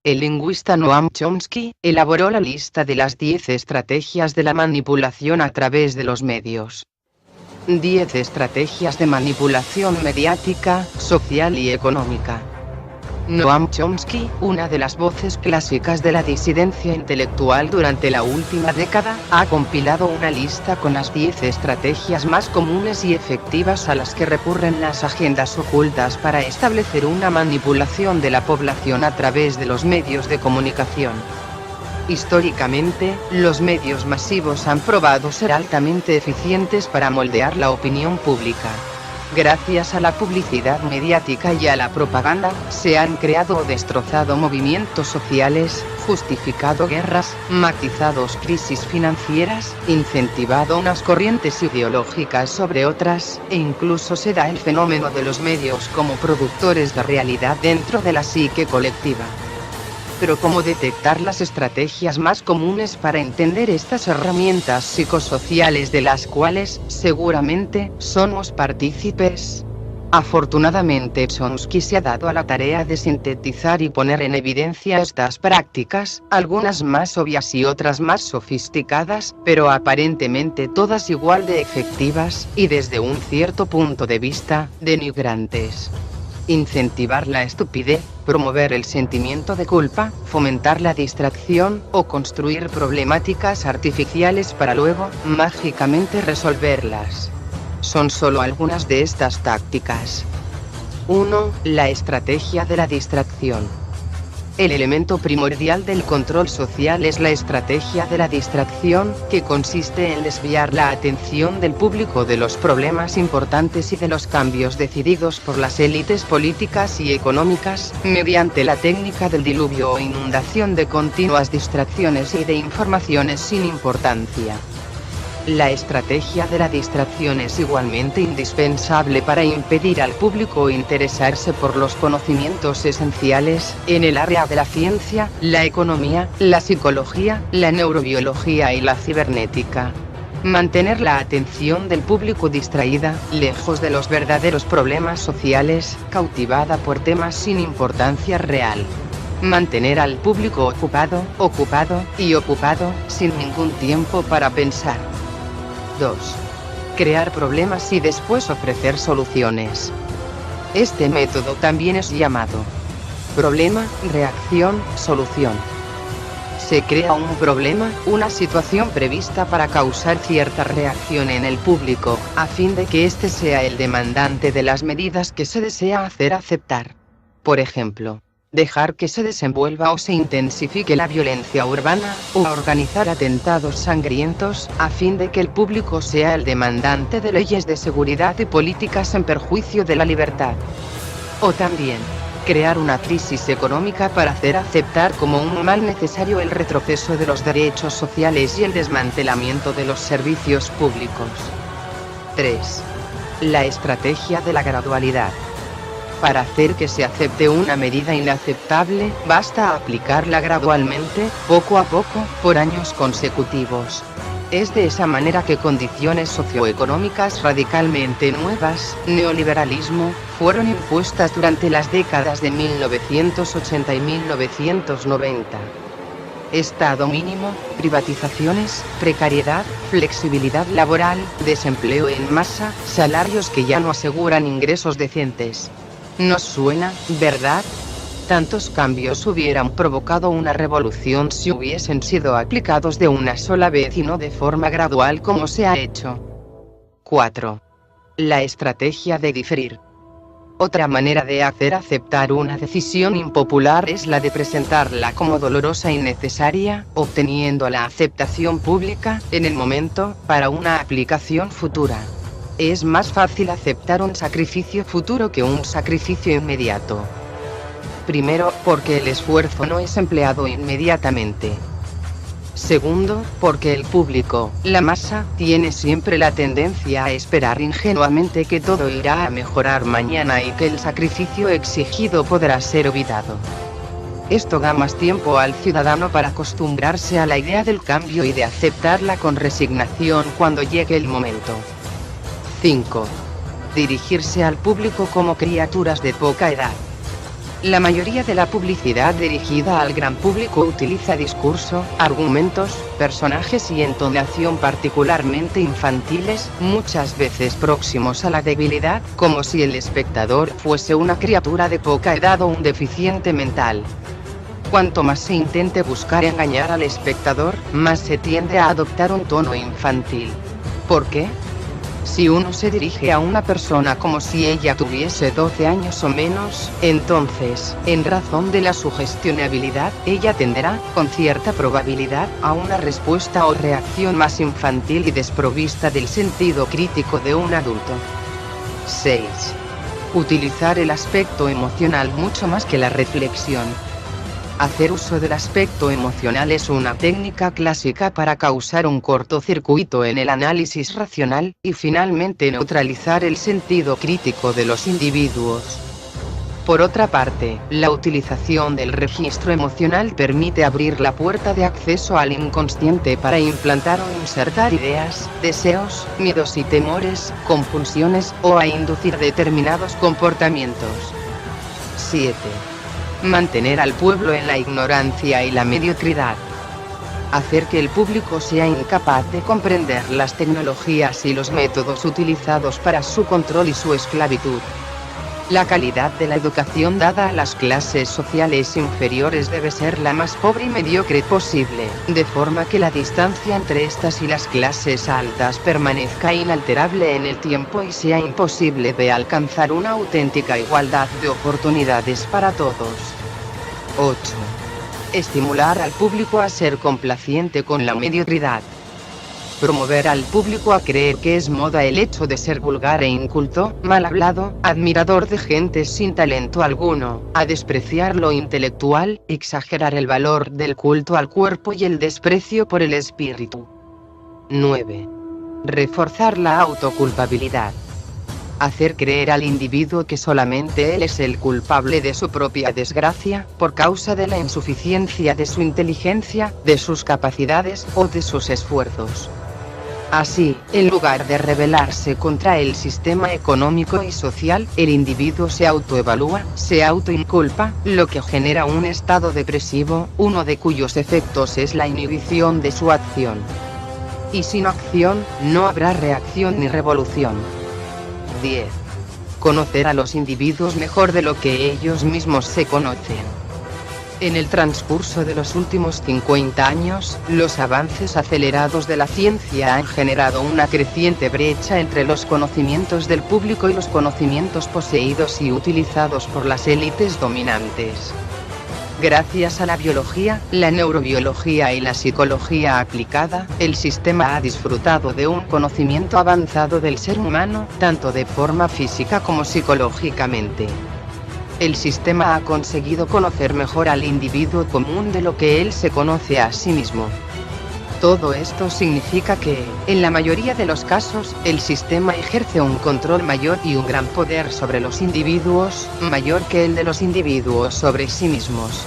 El lingüista Noam Chomsky elaboró la lista de las 10 estrategias de la manipulación a través de los medios. 10 estrategias de manipulación mediática, social y económica. Noam Chomsky, una de las voces clásicas de la disidencia intelectual durante la última década, ha compilado una lista con las 10 estrategias más comunes y efectivas a las que recurren las agendas ocultas para establecer una manipulación de la población a través de los medios de comunicación. Históricamente, los medios masivos han probado ser altamente eficientes para moldear la opinión pública. Gracias a la publicidad mediática y a la propaganda, se han creado o destrozado movimientos sociales, justificado guerras, matizado crisis financieras, incentivado unas corrientes ideológicas sobre otras, e incluso se da el fenómeno de los medios como productores de realidad dentro de la psique colectiva. Pero ¿cómo detectar las estrategias más comunes para entender estas herramientas psicosociales de las cuales, seguramente, somos partícipes? Afortunadamente Chomsky se ha dado a la tarea de sintetizar y poner en evidencia estas prácticas, algunas más obvias y otras más sofisticadas, pero aparentemente todas igual de efectivas, y desde un cierto punto de vista, denigrantes. Incentivar la estupidez, promover el sentimiento de culpa, fomentar la distracción, o construir problemáticas artificiales para luego, mágicamente resolverlas. Son solo algunas de estas tácticas. 1. La estrategia de la distracción. El elemento primordial del control social es la estrategia de la distracción, que consiste en desviar la atención del público de los problemas importantes y de los cambios decididos por las élites políticas y económicas, mediante la técnica del diluvio o inundación de continuas distracciones y de informaciones sin importancia. La estrategia de la distracción es igualmente indispensable para impedir al público interesarse por los conocimientos esenciales, en el área de la ciencia, la economía, la psicología, la neurobiología y la cibernética. Mantener la atención del público distraída, lejos de los verdaderos problemas sociales, cautivada por temas sin importancia real. Mantener al público ocupado, sin ningún tiempo para pensar. 2. Crear problemas y después ofrecer soluciones. Este método también es llamado problema, reacción, solución. Se crea un problema, una situación prevista para causar cierta reacción en el público, a fin de que éste sea el demandante de las medidas que se desea hacer aceptar. Por ejemplo, dejar que se desenvuelva o se intensifique la violencia urbana, o organizar atentados sangrientos, a fin de que el público sea el demandante de leyes de seguridad y políticas en perjuicio de la libertad. O también, crear una crisis económica para hacer aceptar como un mal necesario el retroceso de los derechos sociales y el desmantelamiento de los servicios públicos. 3. La estrategia de la gradualidad. Para hacer que se acepte una medida inaceptable, basta aplicarla gradualmente, poco a poco, por años consecutivos. Es de esa manera que condiciones socioeconómicas radicalmente nuevas, neoliberalismo, fueron impuestas durante las décadas de 1980 y 1990. Estado mínimo, privatizaciones, precariedad, flexibilidad laboral, desempleo en masa, salarios que ya no aseguran ingresos decentes. ¿Nos suena, verdad? Tantos cambios hubieran provocado una revolución si hubiesen sido aplicados de una sola vez y no de forma gradual como se ha hecho. 4. La estrategia de diferir. Otra manera de hacer aceptar una decisión impopular es la de presentarla como dolorosa y necesaria, obteniendo la aceptación pública, en el momento, para una aplicación futura. Es más fácil aceptar un sacrificio futuro que un sacrificio inmediato. Primero, porque el esfuerzo no es empleado inmediatamente. Segundo, porque el público, la masa, tiene siempre la tendencia a esperar ingenuamente que todo irá a mejorar mañana y que el sacrificio exigido podrá ser olvidado. Esto da más tiempo al ciudadano para acostumbrarse a la idea del cambio y de aceptarla con resignación cuando llegue el momento. 5. Dirigirse al público como criaturas de poca edad. La mayoría de la publicidad dirigida al gran público utiliza discurso, argumentos, personajes y entonación particularmente infantiles, muchas veces próximos a la debilidad, como si el espectador fuese una criatura de poca edad o un deficiente mental. Cuanto más se intente buscar engañar al espectador, más se tiende a adoptar un tono infantil. ¿Por qué? Si uno se dirige a una persona como si ella tuviese 12 años o menos, entonces, en razón de la sugestionabilidad, ella tenderá, con cierta probabilidad, a una respuesta o reacción más infantil y desprovista del sentido crítico de un adulto. 6. Utilizar el aspecto emocional mucho más que la reflexión. Hacer uso del aspecto emocional es una técnica clásica para causar un cortocircuito en el análisis racional, y finalmente neutralizar el sentido crítico de los individuos. Por otra parte, la utilización del registro emocional permite abrir la puerta de acceso al inconsciente para implantar o insertar ideas, deseos, miedos y temores, compulsiones, o a inducir determinados comportamientos. 7. Mantener al pueblo en la ignorancia y la mediocridad. Hacer que el público sea incapaz de comprender las tecnologías y los métodos utilizados para su control y su esclavitud. La calidad de la educación dada a las clases sociales inferiores debe ser la más pobre y mediocre posible, de forma que la distancia entre estas y las clases altas permanezca inalterable en el tiempo y sea imposible de alcanzar una auténtica igualdad de oportunidades para todos. 8. Estimular al público a ser complaciente con la mediocridad. Promover al público a creer que es moda el hecho de ser vulgar e inculto, mal hablado, admirador de gente sin talento alguno, a despreciar lo intelectual, exagerar el valor del culto al cuerpo y el desprecio por el espíritu. 9. Reforzar la autoculpabilidad. Hacer creer al individuo que solamente él es el culpable de su propia desgracia, por causa de la insuficiencia de su inteligencia, de sus capacidades o de sus esfuerzos. Así, en lugar de rebelarse contra el sistema económico y social, el individuo se autoevalúa, se autoinculpa, lo que genera un estado depresivo, uno de cuyos efectos es la inhibición de su acción. Y sin acción, no habrá reacción ni revolución. 10. Conocer a los individuos mejor de lo que ellos mismos se conocen. En el transcurso de los últimos 50 años, los avances acelerados de la ciencia han generado una creciente brecha entre los conocimientos del público y los conocimientos poseídos y utilizados por las élites dominantes. Gracias a la biología, la neurobiología y la psicología aplicada, el sistema ha disfrutado de un conocimiento avanzado del ser humano, tanto de forma física como psicológicamente. El sistema ha conseguido conocer mejor al individuo común de lo que él se conoce a sí mismo. Todo esto significa que, en la mayoría de los casos, el sistema ejerce un control mayor y un gran poder sobre los individuos, mayor que el de los individuos sobre sí mismos.